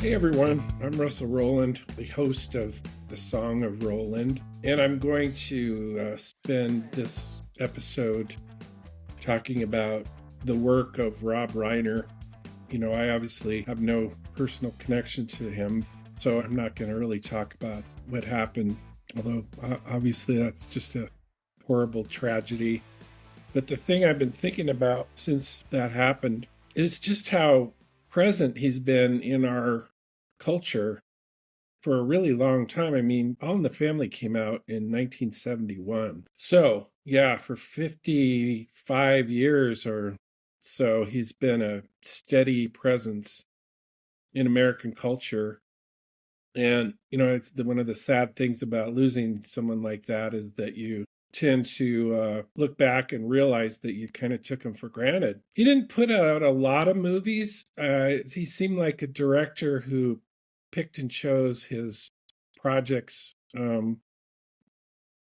Hey everyone, I'm Russell Rowland, the host of The Song of Roland, and I'm going to spend this episode talking about the work of Rob Reiner. You know, I obviously have no personal connection to him, so I'm not going to really talk about what happened, although obviously that's just a horrible tragedy. But the thing I've been thinking about since that happened is just how present he's been in our culture for a really long time. I mean, All in the Family came out in 1971. So, yeah, for 55 years or so, he's been a steady presence in American culture. And, you know, it's one of the sad things about losing someone like that is that you tend to look back and realize that you kind of took him for granted. He didn't put out a lot of movies. He seemed like a director who picked and chose his projects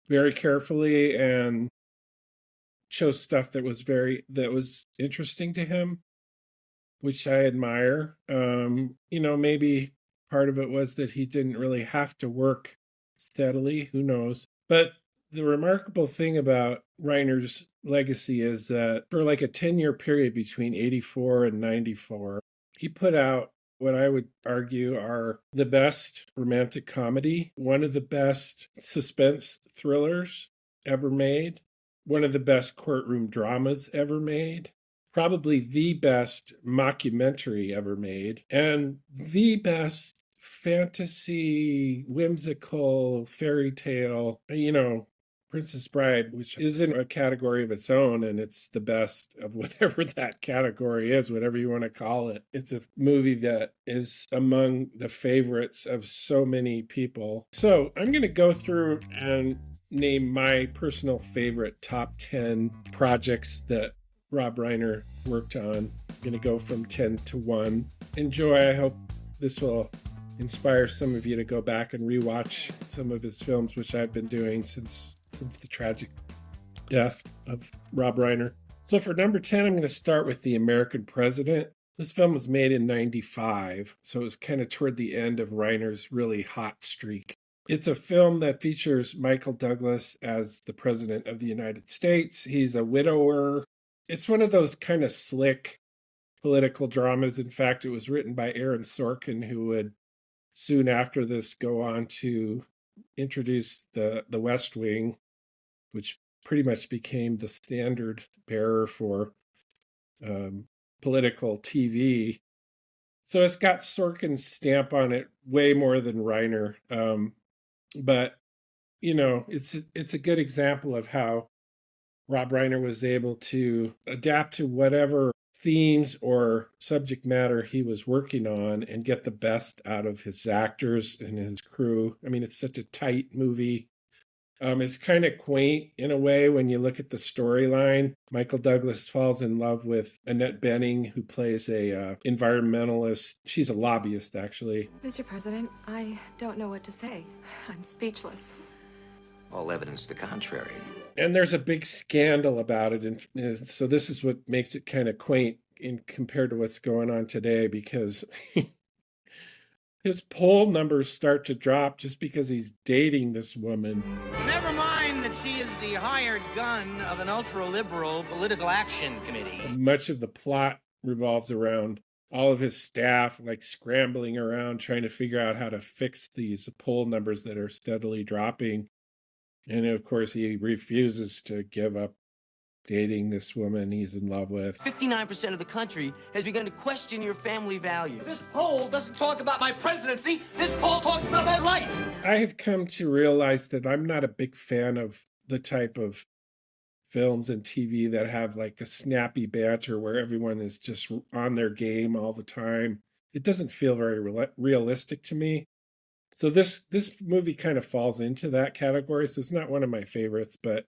very carefully and chose stuff that was interesting to him, which I admire. You know, maybe part of it was that he didn't really have to work steadily. Who knows? But the remarkable thing about Reiner's legacy is that for like a 10-year period between 84 and 94, he put out what I would argue are the best romantic comedy, one of the best suspense thrillers ever made, one of the best courtroom dramas ever made, probably the best mockumentary ever made, and the best fantasy, whimsical fairy tale, you know, Princess Bride, which is in a category of its own, and it's the best of whatever that category is, whatever you want to call it. It's a movie that is among the favorites of so many people. So I'm going to go through and name my personal favorite top 10 projects that Rob Reiner worked on. I'm going to go from 10 to 1. Enjoy. I hope this will inspire some of you to go back and rewatch some of his films, which I've been doing since the tragic death of Rob Reiner. So for number 10, I'm going to start with The American President. This film was made in 95, so it was kind of toward the end of Reiner's really hot streak. It's a film that features Michael Douglas as the President of the United States. He's a widower. It's one of those kind of slick political dramas. In fact, it was written by Aaron Sorkin, who would soon after this go on to introduce the West Wing, which pretty much became the standard bearer for political TV. So it's got Sorkin's stamp on it way more than Reiner. But, you know, it's a good example of how Rob Reiner was able to adapt to whatever themes or subject matter he was working on and get the best out of his actors and his crew. I mean, it's such a tight movie. It's kind of quaint in a way when you look at the storyline. Michael Douglas falls in love with Annette Bening, who plays a environmentalist. She's a lobbyist, actually. Mr. President, I don't know what to say. I'm speechless. All evidence to the contrary. And there's a big scandal about it. And so this is what makes it kind of quaint in compared to what's going on today, because his poll numbers start to drop just because he's dating this woman. Never mind that she is the hired gun of an ultra-liberal political action committee. Much of the plot revolves around all of his staff like scrambling around trying to figure out how to fix these poll numbers that are steadily dropping. And of course, he refuses to give up dating this woman he's in love with. 59% of the country has begun to question your family values. This poll doesn't talk about my presidency. This poll talks about my life. I have come to realize that I'm not a big fan of the type of films and TV that have like the snappy banter where everyone is just on their game all the time. It doesn't feel very realistic to me. So this movie kind of falls into that category. So it's not one of my favorites, but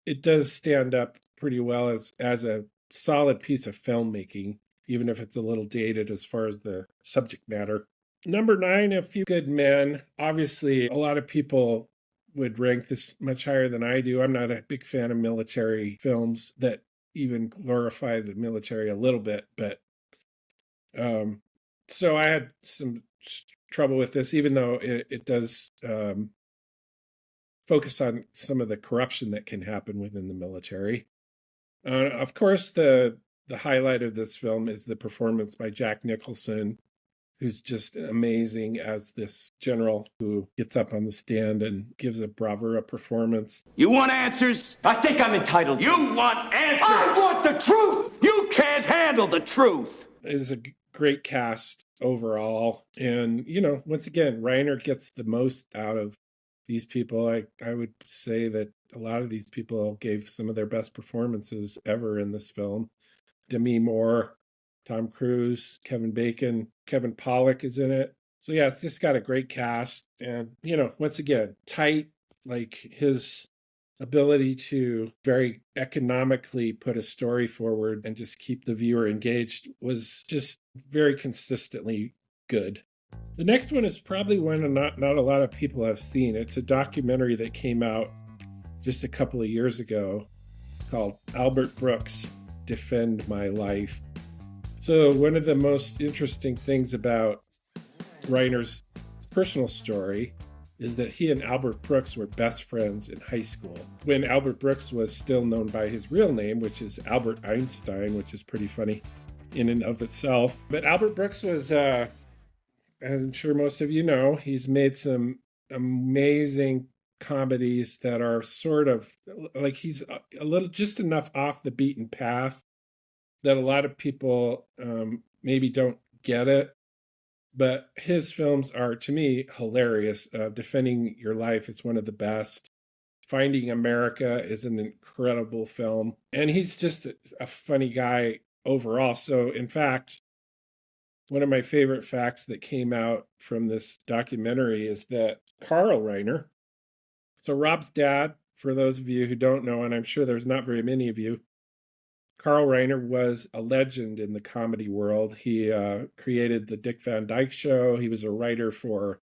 it does stand up pretty well as a solid piece of filmmaking, even if it's a little dated as far as the subject matter. Number 9, A Few Good Men. Obviously, a lot of people would rank this much higher than I do. I'm not a big fan of military films that even glorify the military a little bit, but So I had some trouble with this, even though it does focus on some of the corruption that can happen within the military. Of course, the highlight of this film is the performance by Jack Nicholson, who's just amazing as this general who gets up on the stand and gives a bravura performance. You want answers? I think I'm entitled. You want answers? I want the truth! You can't handle the truth. It is a great cast overall. And, once again, Reiner gets the most out of these people. I would say that a lot of these people gave some of their best performances ever in this film. Demi Moore, Tom Cruise, Kevin Bacon, Kevin Pollak is in it. So yeah, it's just got a great cast. And, once again, tight, like his ability to very economically put a story forward and just keep the viewer engaged was just very consistently good. The next one is probably one not a lot of people have seen. It's a documentary that came out just a couple of years ago called Albert Brooks, Defend My Life. So one of the most interesting things about Reiner's personal story is that he and Albert Brooks were best friends in high school, when Albert Brooks was still known by his real name, which is Albert Einstein, which is pretty funny in and of itself. But Albert Brooks was, I'm sure most of you know, he's made some amazing comedies that are sort of like he's a little just enough off the beaten path that a lot of people maybe don't get it. But his films are, to me, hilarious. Defending Your Life is one of the best. Finding America is an incredible film. And he's just a funny guy overall. So, in fact, one of my favorite facts that came out from this documentary is that Carl Reiner, so Rob's dad, for those of you who don't know, and I'm sure there's not very many of you, Carl Reiner was a legend in the comedy world. He created the Dick Van Dyke Show. He was a writer for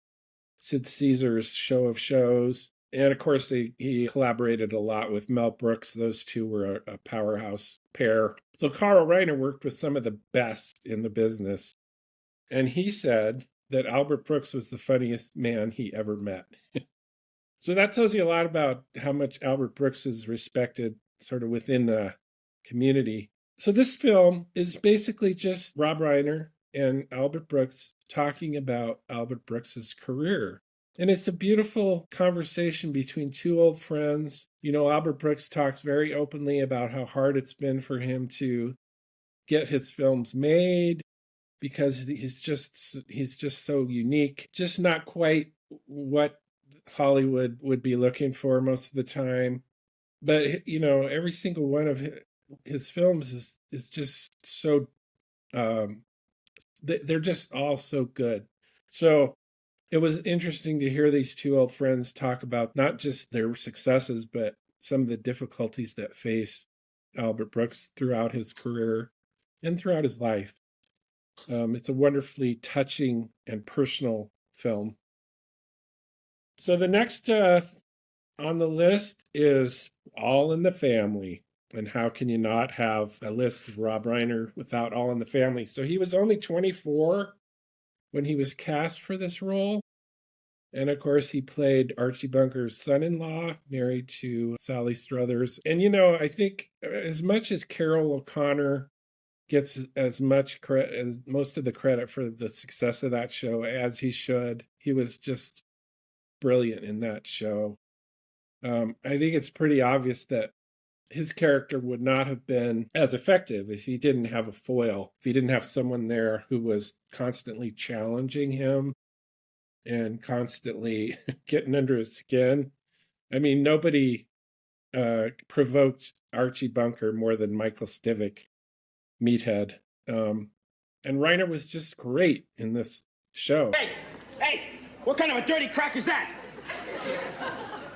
Sid Caesar's Show of Shows. And of course, he collaborated a lot with Mel Brooks. Those two were a powerhouse pair. So Carl Reiner worked with some of the best in the business. And he said that Albert Brooks was the funniest man he ever met. So that tells you a lot about how much Albert Brooks is respected sort of within the community. So this film is basically just Rob Reiner and Albert Brooks talking about Albert Brooks's career. And it's a beautiful conversation between two old friends. Albert Brooks talks very openly about how hard it's been for him to get his films made because he's just so unique, just not quite what Hollywood would be looking for most of the time. But every single one of his films is just so they're just all so good. So it was interesting to hear these two old friends talk about not just their successes, but some of the difficulties that faced Albert Brooks throughout his career and throughout his life. It's a wonderfully touching and personal film. So the next on the list is All in the Family. And how can you not have a list of Rob Reiner without All in the Family? So he was only 24 when he was cast for this role. And of course, he played Archie Bunker's son-in-law, married to Sally Struthers. And, I think as much as Carol O'Connor gets as much credit as most of the credit for the success of that show, as he should, he was just brilliant in that show. I think it's pretty obvious that his character would not have been as effective if he didn't have a foil, if he didn't have someone there who was constantly challenging him and constantly getting under his skin. I mean, nobody provoked Archie Bunker more than Michael Stivic, Meathead. And Reiner was just great in this show. Hey, what kind of a dirty crack is that?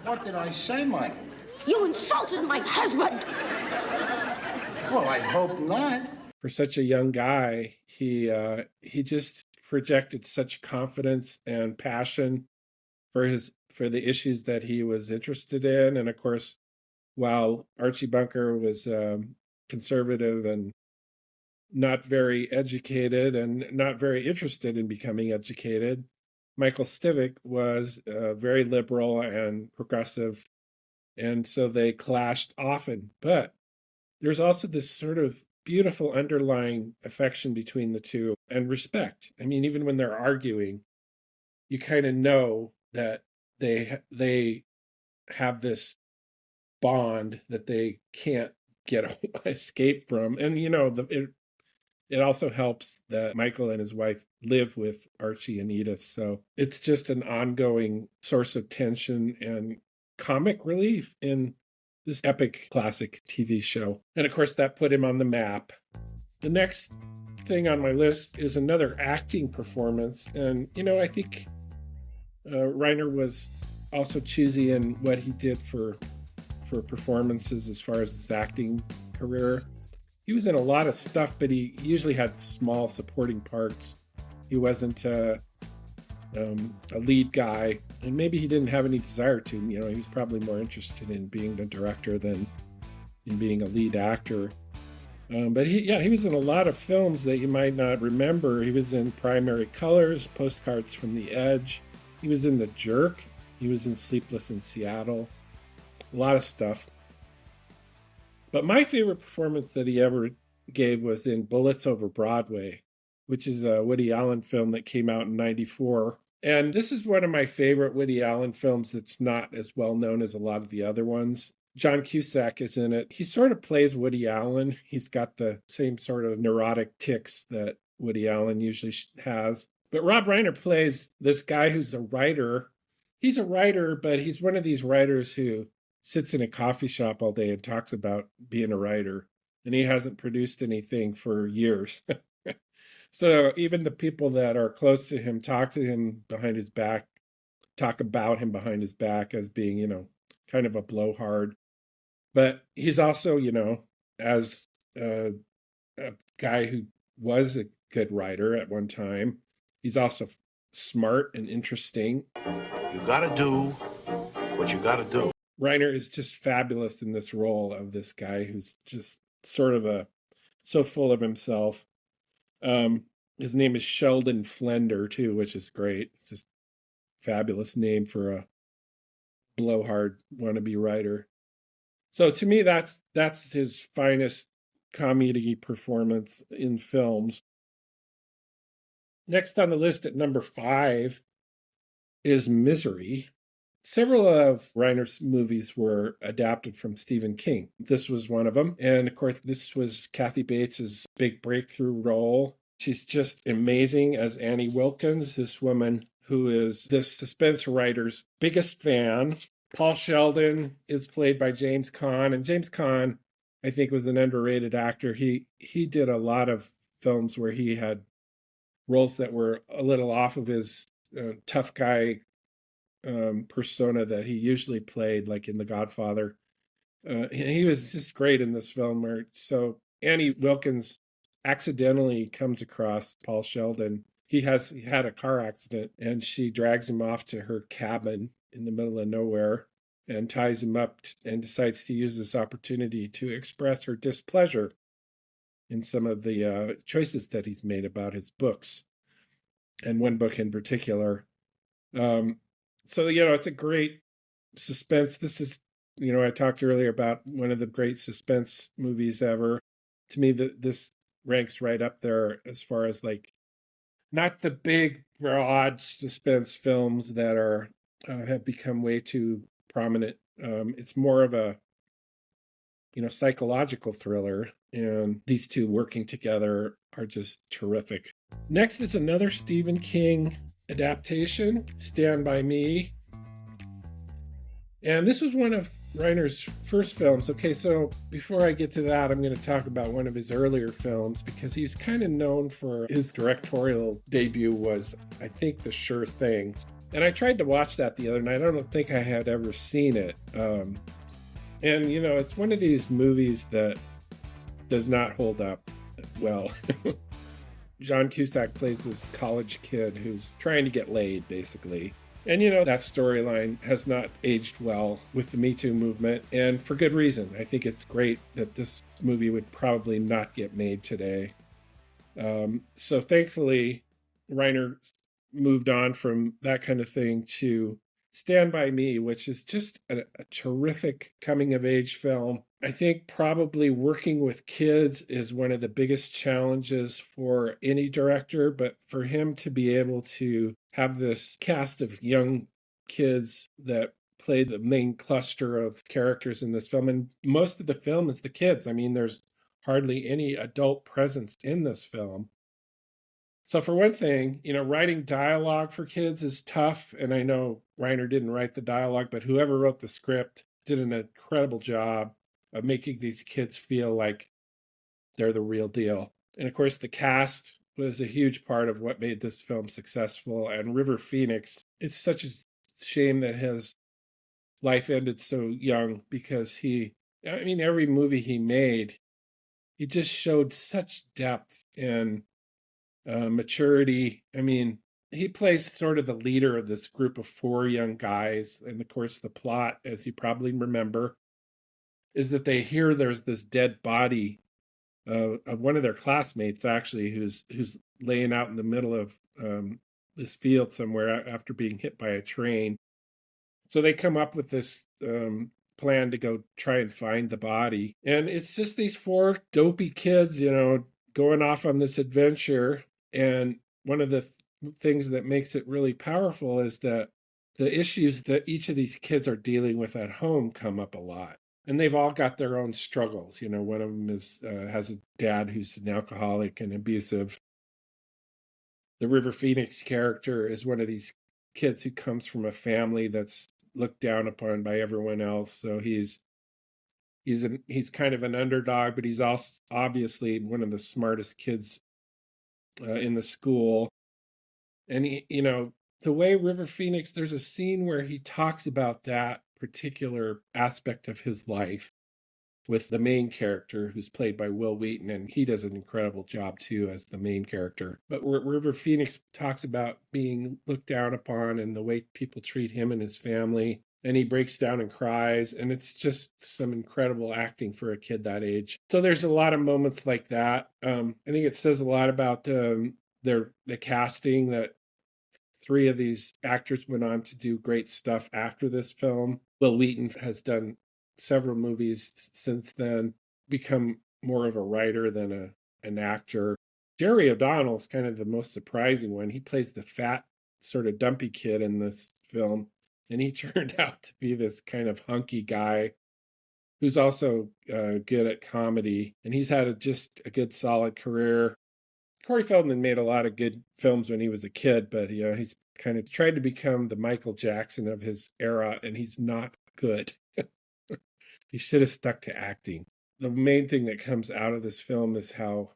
What did I say, Mike? You insulted my husband! Well, I hope not. For such a young guy, he just projected such confidence and passion for the issues that he was interested in. And of course, while Archie Bunker was conservative and not very educated and not very interested in becoming educated. Michael Stivic was very liberal and progressive, and so they clashed often. But there's also this sort of beautiful underlying affection between the two and respect. I mean, even when they're arguing, you kind of know that they have this bond that they can't get escape from. And it also helps that Michael and his wife live with Archie and Edith, so it's just an ongoing source of tension and comic relief in this epic classic TV show. And of course that put him on the map. The next thing on my list is another acting performance, and I think Reiner was also choosy in what he did for performances as far as his acting career. He was in a lot of stuff, but he usually had small supporting parts. He wasn't a lead guy, and maybe he didn't have any desire to. He was probably more interested in being the director than in being a lead actor. But he was in a lot of films that you might not remember. He was in Primary Colors, Postcards from the Edge. He was in The Jerk. He was in Sleepless in Seattle. A lot of stuff. But my favorite performance that he ever gave was in Bullets Over Broadway, which is a Woody Allen film that came out in '94. And this is one of my favorite Woody Allen films that's not as well known as a lot of the other ones. John Cusack is in it. He sort of plays Woody Allen. He's got the same sort of neurotic tics that Woody Allen usually has. But Rob Reiner plays this guy who's a writer. He's a writer, but he's one of these writers who sits in a coffee shop all day and talks about being a writer. And he hasn't produced anything for years. So even the people that are close to him talk to him behind his back, talk about him behind his back as being, kind of a blowhard. But he's also, as a guy who was a good writer at one time, he's also smart and interesting. You gotta do what you gotta do. Reiner is just fabulous in this role of this guy who's just sort of so full of himself. His name is Sheldon Flender too, which is great. It's just a fabulous name for a blowhard wannabe writer. So to me, that's his finest comedy performance in films. Next on the list at number 5 is Misery. Several of Reiner's movies were adapted from Stephen King. This was one of them. And of course, this was Kathy Bates's big breakthrough role. She's just amazing as Annie Wilkins, this woman who is this suspense writer's biggest fan. Paul Sheldon is played by James Caan. And James Caan, I think, was an underrated actor. He did a lot of films where he had roles that were a little off of his tough guy persona that he usually played, like in The Godfather. And he was just great in this film. So Annie Wilkins accidentally comes across Paul Sheldon. He had a car accident, and she drags him off to her cabin in the middle of nowhere and ties him up and decides to use this opportunity to express her displeasure in some of the choices that he's made about his books, and one book in particular. So, it's a great suspense. This is, I talked earlier about one of the great suspense movies ever. To me, this ranks right up there as far as not the big, broad suspense films that have become way too prominent. It's more of a, psychological thriller, and these two working together are just terrific. Next is another Stephen King adaptation, Stand By Me. And this was one of Reiner's first films. Okay, so before I get to that, I'm going to talk about one of his earlier films, because he's kind of known for his directorial debut was, I think, The Sure Thing. And I tried to watch that the other night. I don't think I had ever seen it. And, it's one of these movies that does not hold up well. John Cusack plays this college kid who's trying to get laid, basically. And, that storyline has not aged well with the Me Too movement, and for good reason. I think it's great that this movie would probably not get made today. So thankfully, Reiner moved on from that kind of thing to Stand By Me, which is just a terrific coming of age film. I think probably working with kids is one of the biggest challenges for any director, but for him to be able to have this cast of young kids that play the main cluster of characters in this film, and most of the film is the kids. I mean, there's hardly any adult presence in this film. So for one thing, writing dialogue for kids is tough. And I know Reiner didn't write the dialogue, but whoever wrote the script did an incredible job of making these kids feel like they're the real deal. And of course, the cast was a huge part of what made this film successful. And River Phoenix, it's such a shame that his life ended so young, because every movie he made, he just showed such depth and maturity. I mean, he plays sort of the leader of this group of four young guys. And of course, the plot, as you probably remember, is that they hear there's this dead body of one of their classmates, actually, who's laying out in the middle of this field somewhere after being hit by a train. So they come up with this plan to go try and find the body. And it's just these four dopey kids, going off on this adventure. And one of the things that makes it really powerful is that the issues that each of these kids are dealing with at home come up a lot. And they've all got their own struggles. One of them has a dad who's an alcoholic and abusive. The River Phoenix character is one of these kids who comes from a family that's looked down upon by everyone else. So he's kind of an underdog, but he's also obviously one of the smartest kids in the school. And the way River Phoenix, there's a scene where he talks about that particular aspect of his life with the main character, who's played by Will Wheaton, and he does an incredible job too as the main character. But River Phoenix talks about being looked down upon and the way people treat him and his family, and he breaks down and cries, and it's just some incredible acting for a kid that age. So there's a lot of moments like that. I think it says a lot about the casting, that three of these actors went on to do great stuff after this film. Will Wheaton has done several movies since then, become more of a writer than an actor. Jerry O'Donnell is kind of the most surprising one. He plays the fat, sort of dumpy kid in this film, and he turned out to be this kind of hunky guy who's also good at comedy, and he's had just a good, solid career. Corey Feldman made a lot of good films when he was a kid, but he's kind of tried to become the Michael Jackson of his era, and he's not good. He should have stuck to acting. The main thing that comes out of this film is how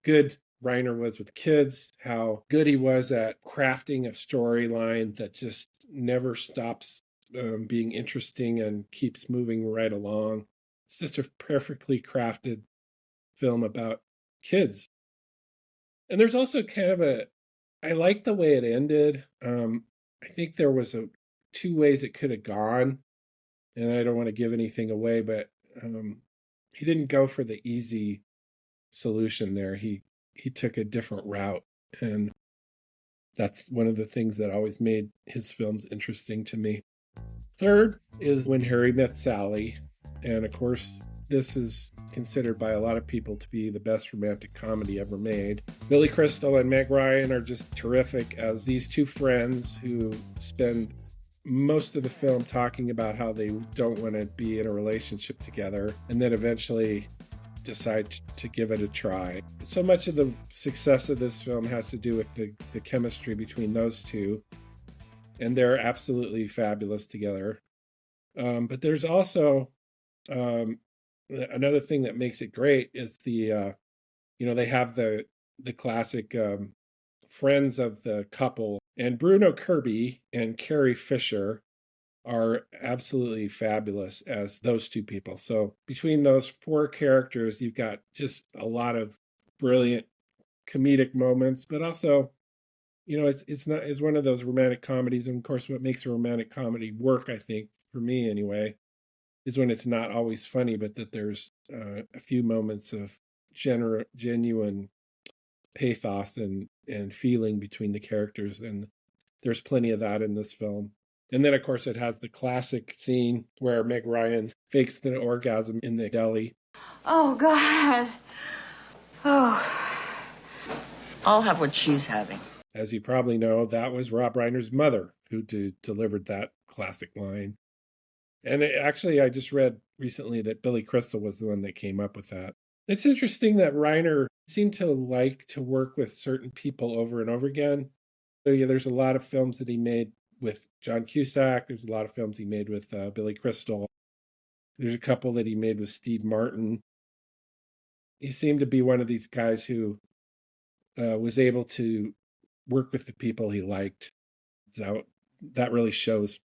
good Reiner was with kids, how good he was at crafting a storyline that just never stops being interesting and keeps moving right along. It's just a perfectly crafted film about kids. And there's also kind of I like the way it ended. I think there was two ways it could have gone. And I don't want to give anything away, but he didn't go for the easy solution there. He took a different route, and that's one of the things that always made his films interesting to me. Third is When Harry Met Sally, and of course, this is considered by a lot of people to be the best romantic comedy ever made. Billy Crystal and Meg Ryan are just terrific as these two friends who spend most of the film talking about how they don't want to be in a relationship together, and then eventually decide to give it a try. So much of the success of this film has to do with the chemistry between those two, and they're absolutely fabulous together. But there's also another thing that makes it great is they have the classic friends of the couple, and Bruno Kirby and Carrie Fisher are absolutely fabulous as those two people. So between those four characters, you've got just a lot of brilliant comedic moments, but also, it's one of those romantic comedies. And of course, what makes a romantic comedy work, I think, for me anyway, is when it's not always funny, but that there's a few moments of genuine pathos and feeling between the characters. And there's plenty of that in this film. And then, of course, it has the classic scene where Meg Ryan fakes the orgasm in the deli. Oh, God. Oh. I'll have what she's having. As you probably know, that was Rob Reiner's mother who delivered that classic line. And actually, I just read recently that Billy Crystal was the one that came up with that. It's interesting that Reiner seemed to like to work with certain people over and over again. So yeah, there's a lot of films that he made with John Cusack. There's a lot of films he made with Billy Crystal. There's a couple that he made with Steve Martin. He seemed to be one of these guys who was able to work with the people he liked. That really shows.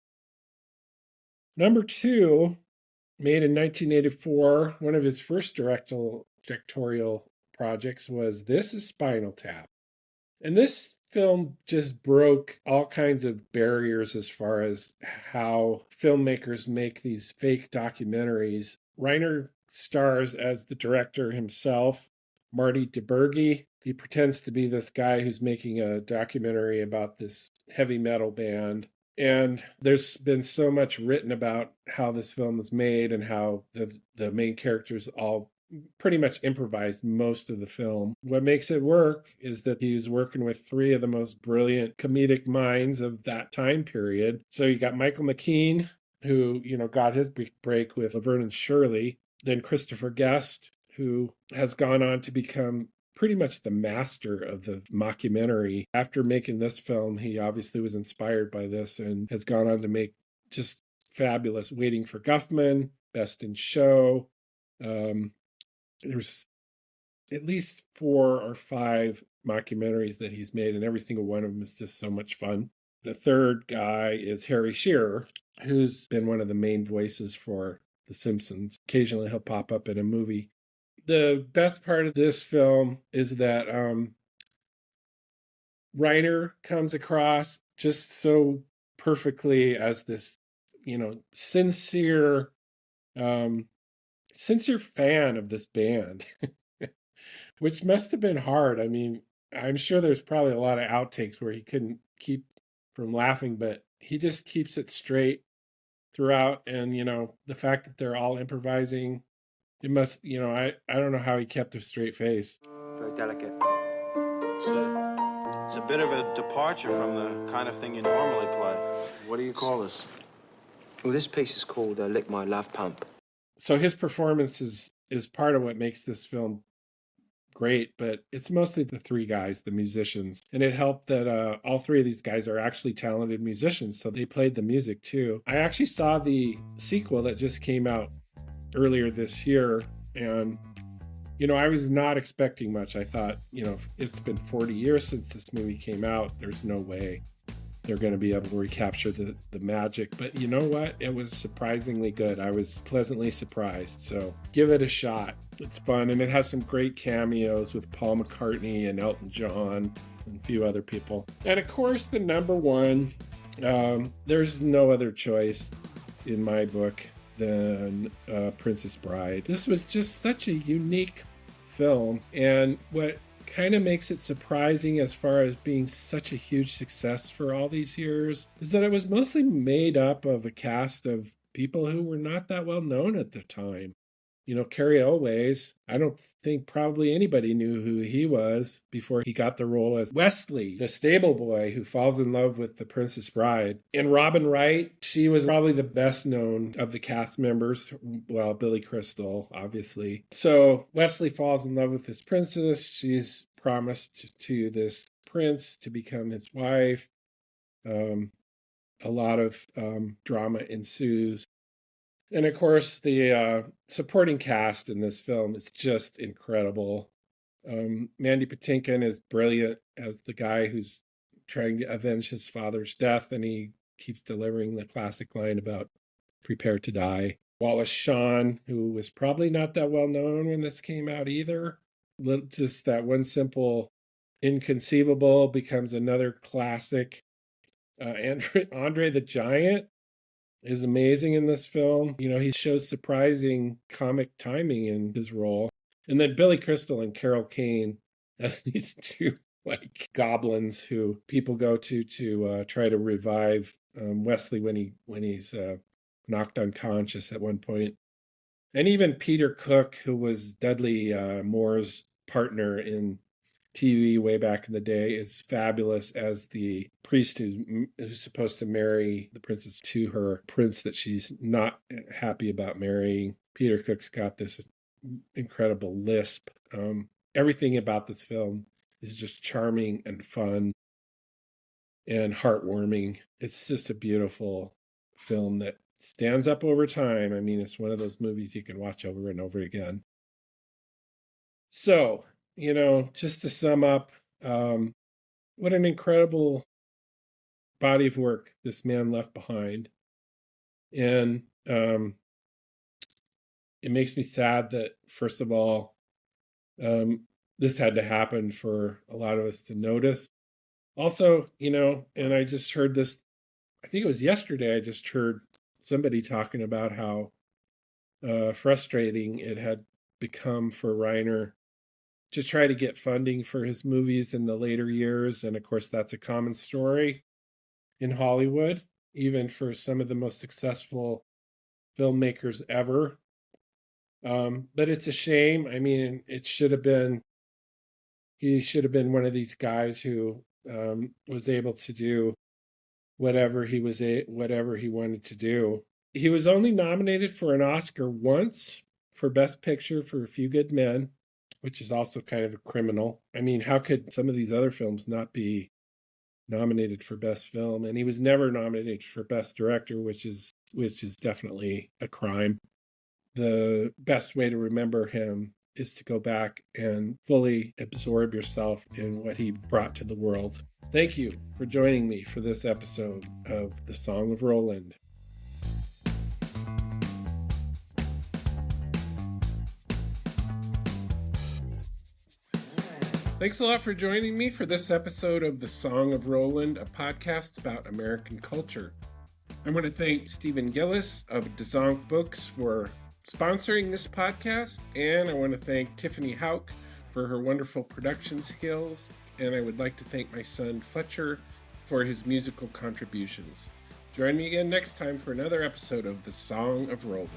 Number 2, made in 1984, one of his first directorial projects was This Is Spinal Tap. And this film just broke all kinds of barriers as far as how filmmakers make these fake documentaries. Reiner stars as the director himself, Marty DeBurgi. He pretends to be this guy who's making a documentary about this heavy metal band. And there's been so much written about how this film was made and how the main characters all pretty much improvised most of the film. What makes it work is that he was working with 3 of the most brilliant comedic minds of that time period. So you got Michael McKean, who, got his break with Laverne and Shirley. Then Christopher Guest, who has gone on to become pretty much the master of the mockumentary. After making this film, he obviously was inspired by this and has gone on to make just fabulous Waiting for Guffman, Best in Show. There's at least 4 or 5 mockumentaries that he's made, and every single one of them is just so much fun. The third guy is Harry Shearer, who's been one of the main voices for The Simpsons. Occasionally he'll pop up in a movie. The best part of this film is that Reiner comes across just so perfectly as this, sincere fan of this band, which must have been hard. I mean, I'm sure there's probably a lot of outtakes where he couldn't keep from laughing, but he just keeps it straight throughout. And, the fact that they're all improvising, it must, I don't know how he kept a straight face. Very delicate. It's a bit of a departure from the kind of thing you normally play. What do you call this? Well, this piece is called Lick My Love Pump. So his performance is part of what makes this film great, but it's mostly the 3 guys, the musicians. And it helped that all 3 of these guys are actually talented musicians, so they played the music too. I actually saw the sequel that just came out earlier this year, and I was not expecting much. I thought, it's been 40 years since this movie came out. There's no way they're going to be able to recapture the magic. But you know what? It was surprisingly good. I was pleasantly surprised. So give it a shot. It's fun, and it has some great cameos with Paul McCartney and Elton John and a few other people. And of course, the number 1, there's no other choice in my book than Princess Bride. This was just such a unique film, and what kind of makes it surprising as far as being such a huge success for all these years is that it was mostly made up of a cast of people who were not that well known at the time. Cary Elwes, I don't think probably anybody knew who he was before he got the role as Wesley, the stable boy who falls in love with the Princess Bride. And Robin Wright, she was probably the best known of the cast members. Well, Billy Crystal, obviously. So Wesley falls in love with this princess. She's promised to this prince to become his wife. A lot of drama ensues. And of course, the supporting cast in this film is just incredible. Mandy Patinkin is brilliant as the guy who's trying to avenge his father's death, and he keeps delivering the classic line about prepare to die. Wallace Shawn, who was probably not that well known when this came out either. Just that one simple Inconceivable becomes another classic. Andre the Giant is amazing in this film. He shows surprising comic timing in his role. And then Billy Crystal and Carol Kane as these two like goblins who people go to try to revive Wesley when he's knocked unconscious at one point. And even Peter Cook, who was Dudley Moore's partner in TV way back in the day, is fabulous as the priest who's supposed to marry the princess to her prince that she's not happy about marrying. Peter Cook's got this incredible lisp. Everything about this film is just charming and fun and heartwarming. It's just a beautiful film that stands up over time. I mean, it's one of those movies you can watch over and over again. So, just to sum up, what an incredible body of work this man left behind. And it makes me sad that, first of all, this had to happen for a lot of us to notice. Also, and I just heard this, I think it was yesterday, I just heard somebody talking about how frustrating it had become for Reiner to try to get funding for his movies in the later years. And of course, that's a common story in Hollywood, even for some of the most successful filmmakers ever. But it's a shame. I mean, he should have been one of these guys who was able to do whatever he wanted to do. He was only nominated for an Oscar once for Best Picture for A Few Good Men, which is also kind of a criminal. I mean, how could some of these other films not be nominated for Best Film? And he was never nominated for Best Director, which is definitely a crime. The best way to remember him is to go back and fully absorb yourself in what he brought to the world. Thank you for joining me for this episode of The Song of Roland. Thanks a lot for joining me for this episode of The Song of Roland, a podcast about American culture. I want to thank Stephen Gillis of Dzonk Books for sponsoring this podcast, and I want to thank Tiffany Hauk for her wonderful production skills, and I would like to thank my son Fletcher for his musical contributions. Join me again next time for another episode of The Song of Roland.